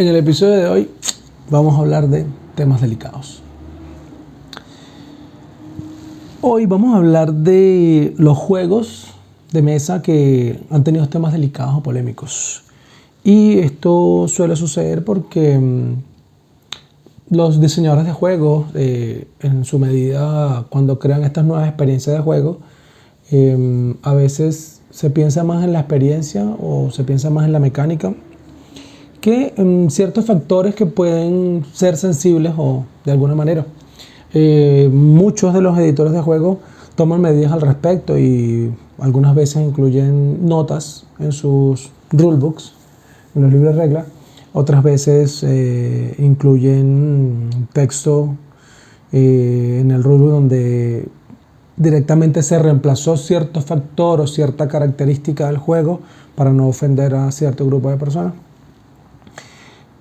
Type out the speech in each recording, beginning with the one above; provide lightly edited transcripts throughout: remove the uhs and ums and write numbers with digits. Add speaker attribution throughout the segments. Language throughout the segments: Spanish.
Speaker 1: En el episodio de hoy vamos a hablar de temas delicados. Hoy vamos a hablar de los juegos de mesa que han tenido temas delicados o polémicos. Y esto suele suceder porque los diseñadores de juegos, en su medida, cuando crean estas nuevas experiencias de juego, a veces se piensa más en la experiencia o se piensa más en la mecánica que en ciertos factores que pueden ser sensibles o de alguna manera. Muchos de los editores de juegos toman medidas al respecto y algunas veces incluyen notas en sus rulebooks, en los libros de reglas. Otras veces incluyen texto en el rulebook donde directamente se reemplazó cierto factor o cierta característica del juego para no ofender a cierto grupo de personas.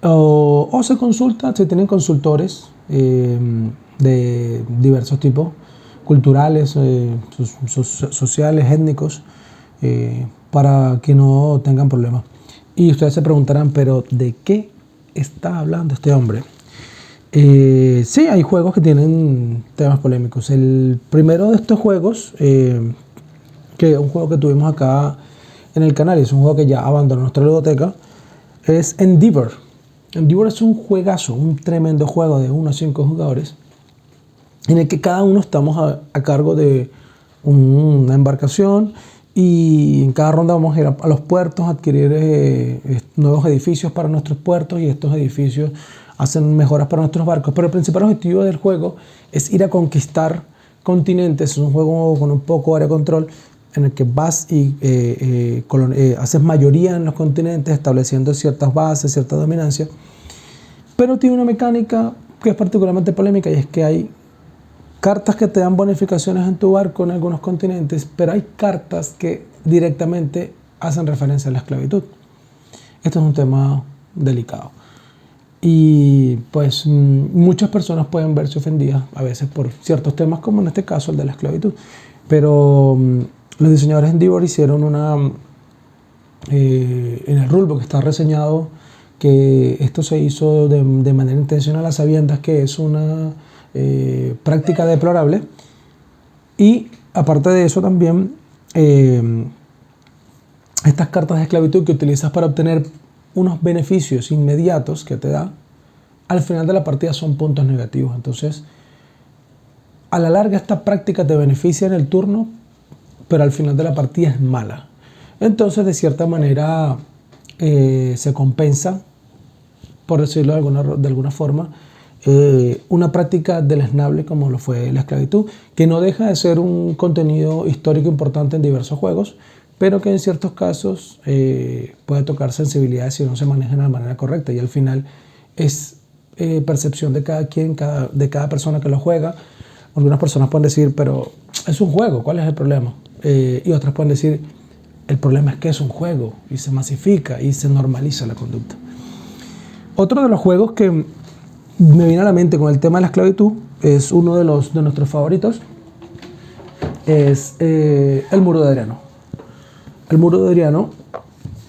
Speaker 1: O se consulta, se tienen consultores de diversos tipos, culturales, sociales, étnicos, para que no tengan problemas. Y ustedes se preguntarán, ¿pero de qué está hablando este hombre? Sí, hay juegos que tienen temas polémicos. El primero de estos juegos, que es un juego que tuvimos acá en el canal y es un juego que ya abandonó nuestra biblioteca, es Endeavor. Endeavor es un juegazo, un tremendo juego de 1 a 5 jugadores en el que cada uno estamos a cargo de una embarcación y en cada ronda vamos a ir a los puertos a adquirir nuevos edificios para nuestros puertos y estos edificios hacen mejoras para nuestros barcos. Pero el principal objetivo del juego es ir a conquistar continentes. Es un juego con un poco área de control en el que vas y haces mayoría en los continentes, estableciendo ciertas bases, cierta dominancia, pero tiene una mecánica que es particularmente polémica y es que hay cartas que te dan bonificaciones en tu barco en algunos continentes, pero hay cartas que directamente hacen referencia a la esclavitud. Esto es un tema delicado y pues muchas personas pueden verse ofendidas a veces por ciertos temas, como en este caso el de la esclavitud, pero los diseñadores de Endeavor hicieron en el rulebook que está reseñado que esto se hizo de manera intencional a sabiendas que es una práctica deplorable. Y aparte de eso también estas cartas de esclavitud que utilizas para obtener unos beneficios inmediatos que te da, al final de la partida son puntos negativos. Entonces, a la larga esta práctica te beneficia en el turno, pero al final de la partida es mala. Entonces, de cierta manera, se compensa, por decirlo de alguna forma, una práctica deleznable como lo fue la esclavitud, que no deja de ser un contenido histórico importante en diversos juegos, pero que en ciertos casos puede tocar sensibilidades si no se maneja de la manera correcta. Y al final es percepción de cada quien, de cada persona que lo juega. Algunas personas pueden decir, pero es un juego, ¿cuál es el problema? Y otras pueden decir, el problema es que es un juego y se masifica y se normaliza la conducta. Otro de los juegos que me viene a la mente con el tema de la esclavitud es uno de nuestros favoritos, es el Muro de Adriano. El Muro de Adriano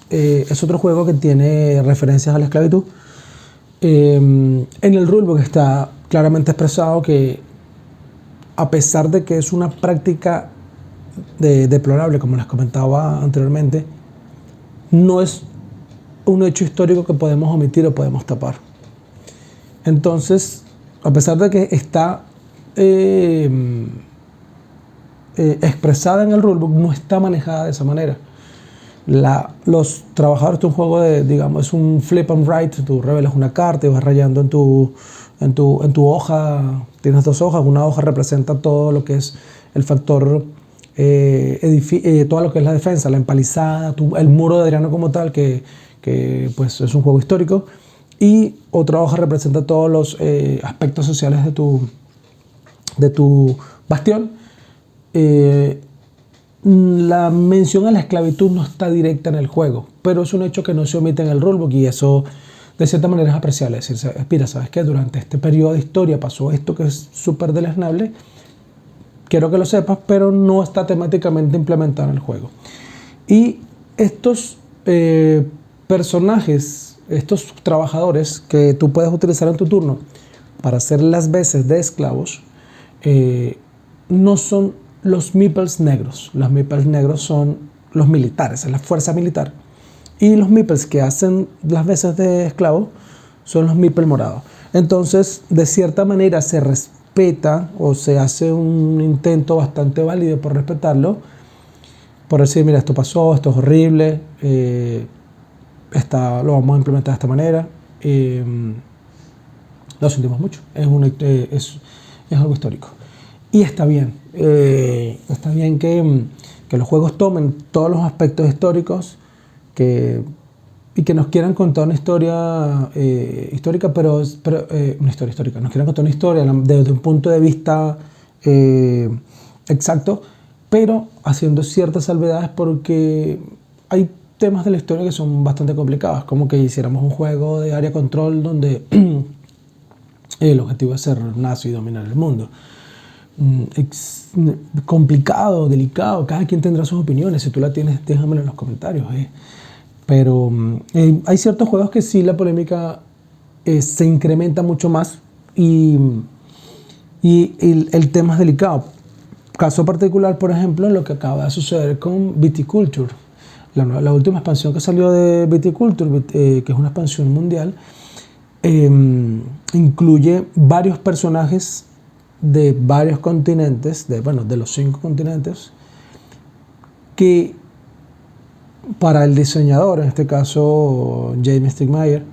Speaker 1: es otro juego que tiene referencias a la esclavitud. En el rulebook está claramente expresado que a pesar de que es una práctica deplorable, como les comentaba anteriormente, no es un hecho histórico que podemos omitir o podemos tapar. Entonces, a pesar de que está expresada en el rulebook, no está manejada de esa manera. Los trabajadores de un juego digamos, es un flip and write. Tú revelas una carta y vas rayando en tu hoja. Tienes 2 hojas. Una hoja representa todo lo que es el factor, todo lo que es la defensa, la empalizada, el muro de Adriano como tal, que pues es un juego histórico. Y otra hoja representa todos los aspectos sociales de tu bastión. La mención a la esclavitud no está directa en el juego, pero es un hecho que no se omite en el rulebook y eso de cierta manera es apreciable. Es decir, mira, ¿sabes qué? Durante este periodo de historia pasó esto que es súper deleznable, quiero que lo sepas, pero no está temáticamente implementado en el juego. Y estos personajes estos trabajadores que tú puedes utilizar en tu turno para hacer las veces de esclavos, no son los meeples negros. Los meeples negros son los militares, es la fuerza militar. Y los meeples que hacen las veces de esclavos son los meeples morados. Entonces, de cierta manera se respeta o se hace un intento bastante válido por respetarlo, por decir, mira, esto pasó, esto es horrible, lo vamos a implementar de esta manera. Lo sentimos mucho, es algo histórico. Y está bien que los juegos tomen todos los aspectos históricos y que nos quieran contar una historia histórica, pero una historia histórica, nos quieran contar una historia desde un punto de vista exacto, pero haciendo ciertas salvedades porque hay temas de la historia que son bastante complicados, como que hiciéramos un juego de área control donde el objetivo es ser nazi y dominar el mundo. Complicado, delicado, cada quien tendrá sus opiniones, si tú la tienes, déjamelo en los comentarios. Pero hay ciertos juegos que sí la polémica se incrementa mucho más y el tema es delicado. Caso particular, por ejemplo, lo que acaba de suceder con Viticulture. La última expansión que salió de Viticulture, que es una expansión mundial, incluye varios personajes de varios continentes, de los 5 continentes, que para el diseñador, en este caso James Stegmaier,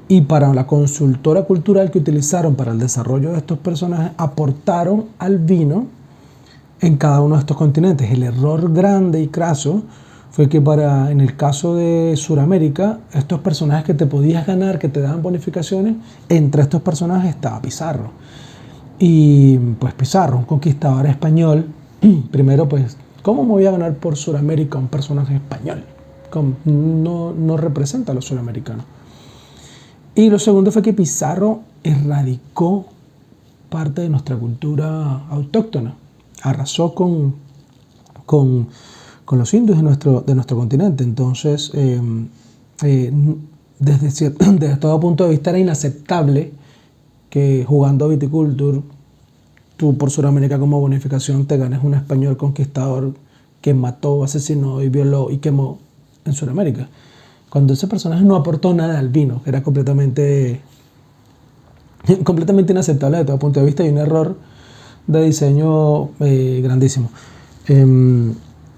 Speaker 1: y para la consultora cultural que utilizaron para el desarrollo de estos personajes, aportaron al vino en cada uno de estos continentes. El error grande y craso fue que en el caso de Sudamérica, estos personajes que te podías ganar, que te daban bonificaciones, entre estos personajes estaba Pizarro. Y pues Pizarro, un conquistador español, primero pues, ¿cómo me voy a ganar por Sudamérica un personaje español? No representa a los sudamericanos. Y lo segundo fue que Pizarro erradicó parte de nuestra cultura autóctona. Arrasó con los indios de nuestro continente. Entonces, desde todo punto de vista era inaceptable que jugando a Viticulture, tú por Sudamérica como bonificación te ganes un español conquistador que mató, asesinó y violó y quemó en Sudamérica. Cuando ese personaje no aportó nada al vino, era completamente inaceptable desde todo punto de vista y un error de diseño grandísimo.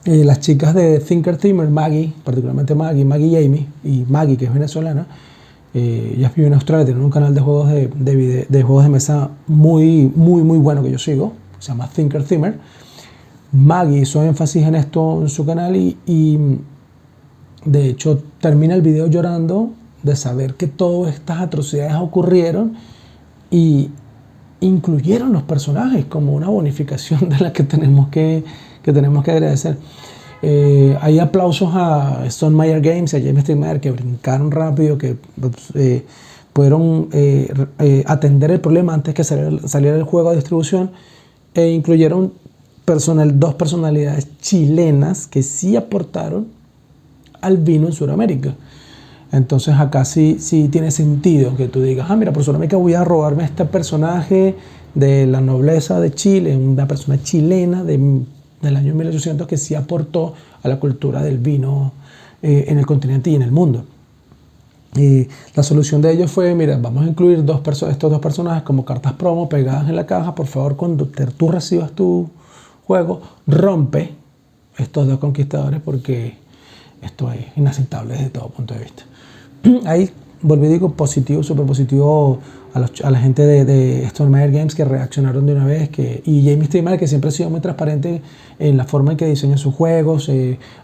Speaker 1: Las chicas de Thinker Timmer, Maggie, particularmente Maggie y Amy, y Maggie, que es venezolana, ellas viven en Australia, tienen un canal de juegos de juegos de mesa muy bueno que yo sigo, se llama Thinker Timmer. Maggie hizo énfasis en esto en su canal y de hecho termina el video llorando de saber que todas estas atrocidades ocurrieron y incluyeron los personajes como una bonificación de la que tenemos que agradecer. Hay aplausos a Stonemaier Games y a James Stegmaier que brincaron rápido, que pudieron atender el problema antes que saliera el juego a distribución e incluyeron dos personalidades chilenas que sí aportaron al vino en Sudamérica. Entonces acá sí tiene sentido que tú digas, mira, por Sudamérica voy a robarme a este personaje de la nobleza de Chile, una persona chilena del año 1800 que sí aportó a la cultura del vino en el continente y en el mundo. La solución de ellos fue, mira, vamos a incluir estos dos personajes como cartas promo pegadas en la caja. Por favor, cuando tú recibas tu juego, rompe estos dos conquistadores porque esto es inaceptable desde todo punto de vista. Ahí volví, digo, positivo, súper positivo a la gente de Stonemaier Games que reaccionaron de una vez, y James Stegmaier, que siempre ha sido muy transparente en la forma en que diseña sus juegos,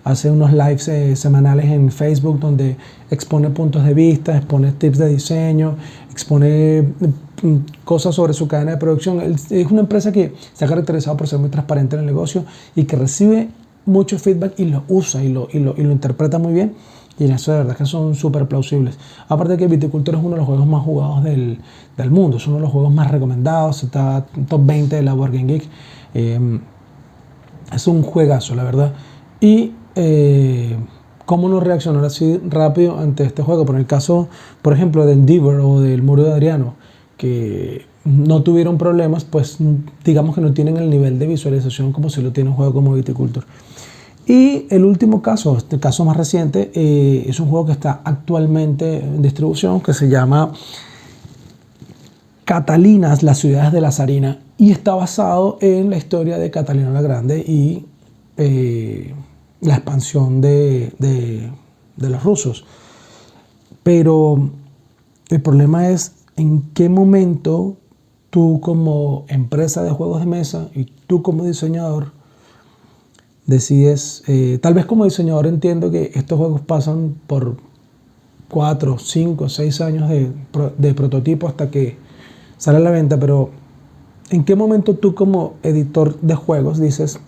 Speaker 1: hace unos lives semanales en Facebook donde expone puntos de vista, expone tips de diseño, expone cosas sobre su cadena de producción. Es una empresa que se ha caracterizado por ser muy transparente en el negocio y que recibe mucho feedback y lo usa y lo interpreta muy bien. Y en eso de verdad que son súper plausibles. Aparte de que Viticulture es uno de los juegos más jugados del mundo. Es uno de los juegos más recomendados. Está en top 20 de la Board Game Geek. Es un juegazo, la verdad. Y cómo no reaccionar así rápido ante este juego. Por el caso, por ejemplo, de Endeavor o del Muro de Adriano, que no tuvieron problemas, pues digamos que no tienen el nivel de visualización como si lo tiene un juego como Viticulture. Y el último caso, este caso más reciente, es un juego que está actualmente en distribución, que se llama Catalinas, las ciudades de la Zarina, y está basado en la historia de Catalina la Grande y la expansión de los rusos. Pero el problema es en qué momento tú como empresa de juegos de mesa y tú como diseñador decides, tal vez como diseñador entiendo que estos juegos pasan por 4, 5, 6 años de prototipo hasta que sale a la venta, pero ¿en qué momento tú como editor de juegos dices,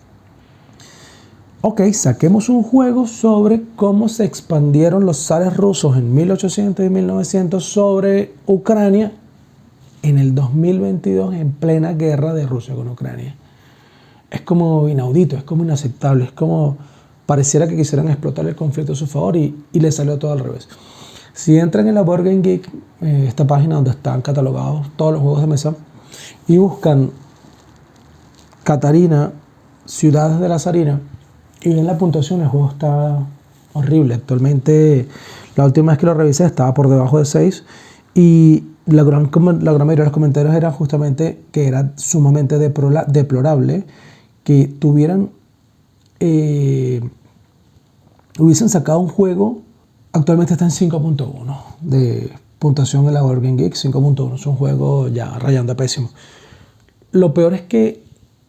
Speaker 1: ok, saquemos un juego sobre cómo se expandieron los zares rusos en 1800 y 1900 sobre Ucrania en el 2022 en plena guerra de Rusia con Ucrania? Es como inaudito, es como inaceptable, es como pareciera que quisieran explotar el conflicto a su favor y le salió todo al revés. Si entran en la Board Game Geek, esta página donde están catalogados todos los juegos de mesa, y buscan Catarina, Ciudades de la Zarina, y ven la puntuación, el juego está horrible. Actualmente, la última vez que lo revisé estaba por debajo de 6, y la gran mayoría de los comentarios era justamente que era sumamente deplorable que hubiesen sacado un juego. Actualmente está en 5.1 de puntuación en la Board Game Geek. 5.1 es un juego ya rayando a pésimo. Lo peor es que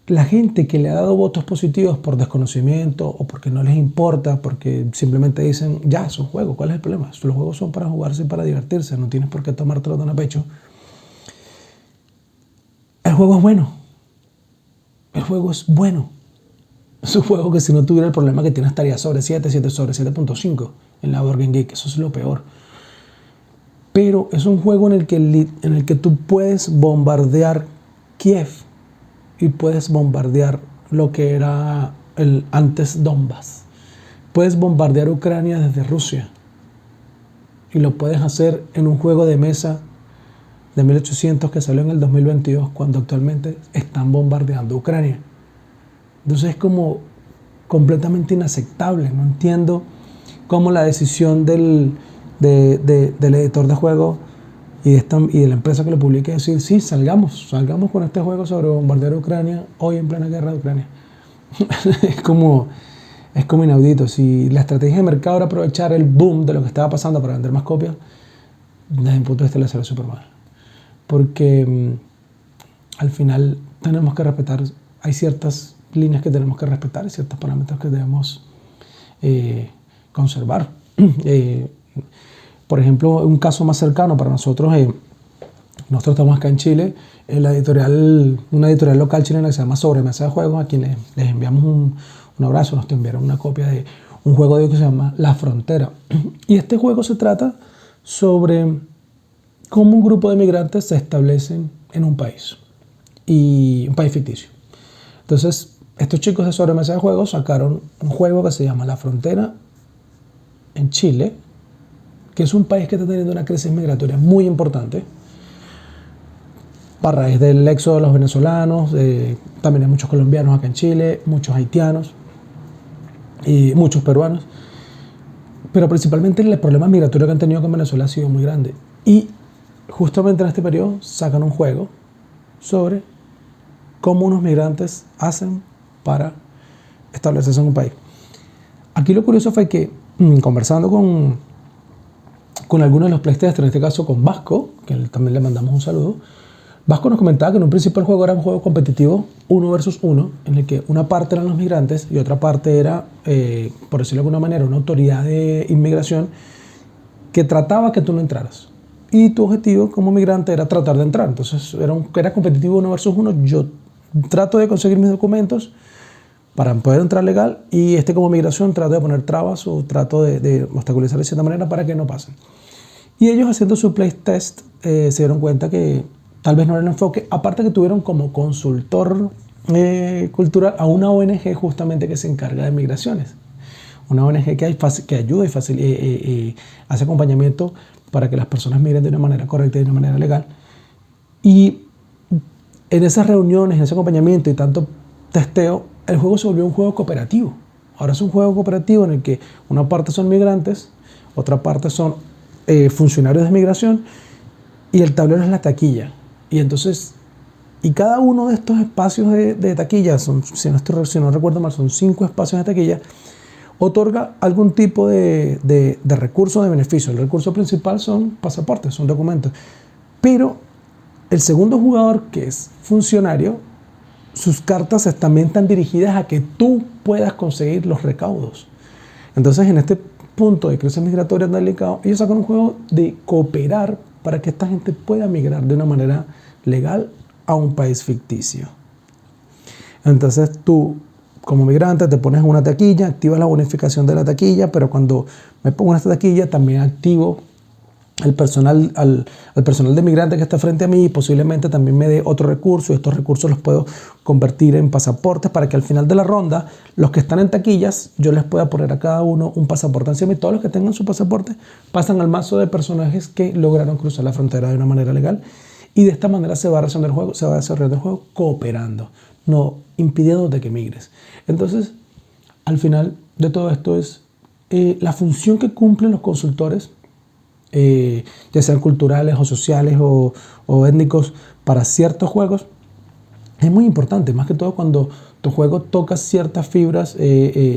Speaker 1: la gente que le ha dado votos positivos por desconocimiento o porque no les importa, porque simplemente dicen, ya, es un juego, ¿cuál es el problema? Los juegos son para jugarse y para divertirse, no tienes por qué tomártelo tan a pecho. El juego es bueno. El juego es bueno. Es un juego que si no tuviera el problema que tiene estaría sobre 7 sobre 7.5 en la Board Game Geek. Eso es lo peor. Pero es un juego en el que tú puedes bombardear Kiev y puedes bombardear lo que era el antes Donbass. Puedes bombardear Ucrania desde Rusia y lo puedes hacer en un juego de mesa de 1800 que salió en el 2022 cuando actualmente están bombardeando Ucrania. Entonces es como completamente inaceptable. No entiendo cómo la decisión del editor de juego y de la empresa que lo publique es decir, sí, salgamos con este juego sobre bombardear Ucrania hoy en plena guerra de Ucrania. es como inaudito. Si la estrategia de mercado era aprovechar el boom de lo que estaba pasando para vender más copias, desde mi punto de vista le sale súper mal. Porque al final tenemos que respetar, hay ciertas líneas que tenemos que respetar y ciertos parámetros que debemos conservar. Por ejemplo, un caso más cercano para nosotros, nosotros estamos acá en Chile, una editorial local chilena que se llama Sobremesa de Juegos, a quienes les enviamos un abrazo, nos enviaron una copia de un juego de que se llama La Frontera. Y este juego se trata sobre cómo un grupo de migrantes se establecen en un país, y un país ficticio. Entonces, estos chicos de Sobremesa de Juegos sacaron un juego que se llama La Frontera en Chile, que es un país que está teniendo una crisis migratoria muy importante a raíz del éxodo de los venezolanos. También hay muchos colombianos acá en Chile, muchos haitianos y muchos peruanos, pero principalmente el problema migratorio que han tenido con Venezuela ha sido muy grande, y justamente en este periodo sacan un juego sobre cómo unos migrantes hacen para establecerse en un país. Aquí lo curioso fue que conversando con algunos de los playtesters, en este caso con Vasco, que también le mandamos un saludo, Vasco nos comentaba que en un principio el juego era un juego competitivo 1 versus 1, en el que una parte eran los migrantes y otra parte era, por decirlo de alguna manera, una autoridad de inmigración que trataba que tú no entraras. Y tu objetivo como migrante era tratar de entrar. Entonces era competitivo 1 versus 1. Yo trato de conseguir mis documentos para poder entrar legal, y como migración trato de poner trabas o trato de obstaculizar de cierta manera para que no pasen. Y ellos haciendo su playtest se dieron cuenta que tal vez no era el enfoque, aparte que tuvieron como consultor cultural a una ONG justamente que se encarga de migraciones. una ONG que ayuda y hace acompañamiento para que las personas migren de una manera correcta y de una manera legal. Y en esas reuniones, en ese acompañamiento y tanto testeo, el juego se volvió un juego cooperativo. Ahora es un juego cooperativo en el que una parte son migrantes, otra parte son funcionarios de migración y el tablero es la taquilla. Y entonces, y cada uno de estos espacios de taquilla, si no recuerdo mal, son 5 espacios de taquilla, otorga algún tipo de recurso, de beneficio. El recurso principal son pasaportes, son documentos. Pero el segundo jugador, que es funcionario, sus cartas también están dirigidas a que tú puedas conseguir los recaudos. Entonces, en este punto de crisis migratoria tan delicado, ellos sacan un juego de cooperar para que esta gente pueda migrar de una manera legal a un país ficticio. Entonces, tú, como migrante, te pones una taquilla, activas la bonificación de la taquilla, pero cuando me pongo en esta taquilla, también activo al personal de migrante que está frente a mí y posiblemente también me dé otro recurso, y estos recursos los puedo convertir en pasaportes para que al final de la ronda, los que están en taquillas, yo les pueda poner a cada uno un pasaporte encima y todos los que tengan su pasaporte pasan al mazo de personajes que lograron cruzar la frontera de una manera legal, y de esta manera se va desarrollando el juego cooperando, no impidiéndote que migres. Entonces, al final de todo esto es la función que cumplen los consultores, ya sean culturales o sociales o étnicos, para ciertos juegos, es muy importante, más que todo cuando tu juego toca ciertas fibras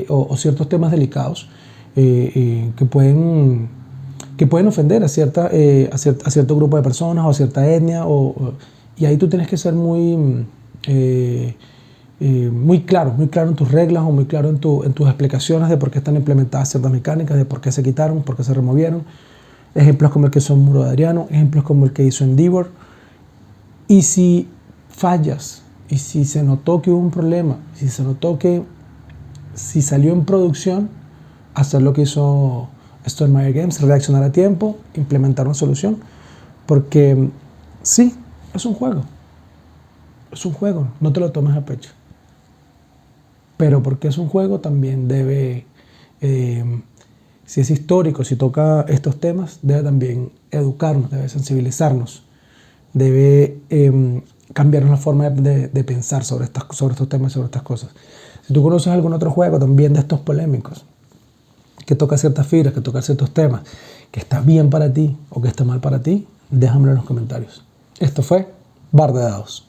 Speaker 1: o ciertos temas delicados que pueden ofender a cierto grupo de personas o a cierta etnia, y ahí tú tienes que ser muy claro en tus reglas o muy claro en tus explicaciones de por qué están implementadas ciertas mecánicas, de por qué se quitaron, por qué se removieron. Ejemplos como el que hizo Muro de Adriano, ejemplos como el que hizo Endeavor. Y si fallas, y si se notó que hubo un problema, si se notó que si salió en producción, hacer lo que hizo Stonemaier Games, reaccionar a tiempo, implementar una solución, porque sí, es un juego, no te lo tomes a pecho. Pero porque es un juego también debe... si es histórico, si toca estos temas, debe también educarnos, debe sensibilizarnos, debe cambiarnos la forma de pensar sobre estos temas, sobre estas cosas. Si tú conoces algún otro juego también de estos polémicos, que toca ciertas fibras, que toca ciertos temas, que está bien para ti o que está mal para ti, déjamelo en los comentarios. Esto fue Bar de Dados.